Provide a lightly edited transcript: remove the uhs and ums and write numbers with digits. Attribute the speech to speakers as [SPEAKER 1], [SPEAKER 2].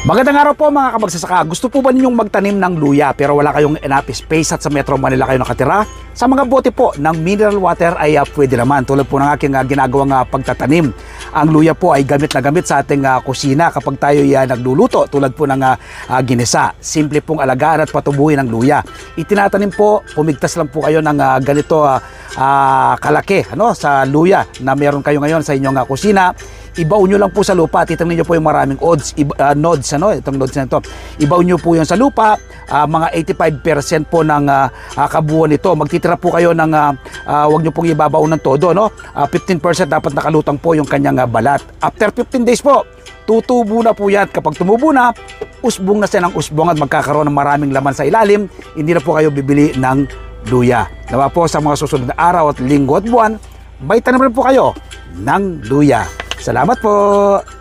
[SPEAKER 1] Magandang araw po mga kamagsasaka. Gusto po ba ninyong magtanim ng luya pero wala kayong enough space at sa Metro Manila kayo nakatira? Sa mga bote po ng mineral water ay pwede naman. Tulad po ng aking ginagawang pagtatanim. Ang luya po ay gamit na gamit sa ating kusina kapag tayo nagluluto tulad po ng ginisa. Simple pong alagaan at patubuhin ang luya. Itinatanim po, pumigtas lang po kayo ng ganito kalaki sa luya na meron kayo ngayon sa inyong kusina. Ibaon nyo lang po sa lupa. Titingnan nyo po yung maraming nodes, itong nodes na ito. Ibaon nyo po yun sa lupa. Mga 85% po ng kabuuan nito. Magtitira po kayo ng, wag nyo pong ibabaon ng todo, 15% dapat nakalutang po yung kanyang balat. After 15 days po, tutubo na po yan. Kapag tumubo na, usbong na siya ng usbong at magkakaroon ng maraming laman sa ilalim. Hindi na po kayo bibili ng luya. Nawa po sa mga susunod na araw at linggo at buwan, may tanim rin po kayo ng luya. Salamat po!